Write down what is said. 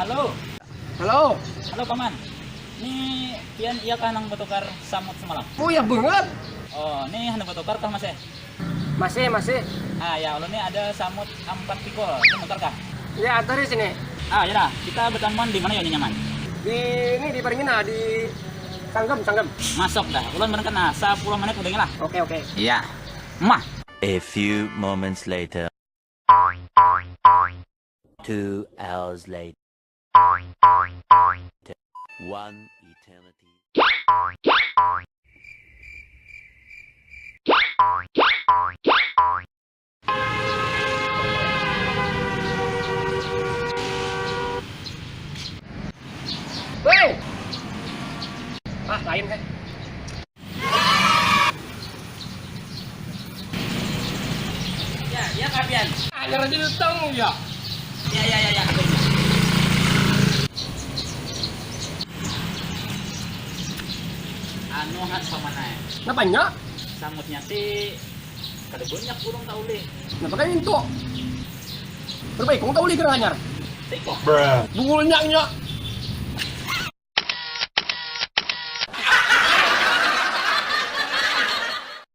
Halo, Halo. halo paman. Ini pian iya kah nang bertukar samut semalam? Oh ya banget. Oh, ini hendak bertukar kah mas ya? Masih. Ah ya, kalau ini ada samut 4 pikul, ini tukar kah? Ya antar di sini. Ah ya dah, kita bertemuan di mana ya nyaman? Di ini di Paringina di Sanggem. Masuk dah, ulun bener kena 10 menit udah lah. Oke. Iya. Mah. A few moments later. 2 hours later. One eternity. Woi. Lain kan. Ya, iya kah pian? Nyara di utang ya. Ya. Anu hat pamanay. Napanya? Samutnya sih kada banyak kurang tahu deh. Napakay into. Pero bay, kung tauli ka na kanyar. Tiko. Bungul nya.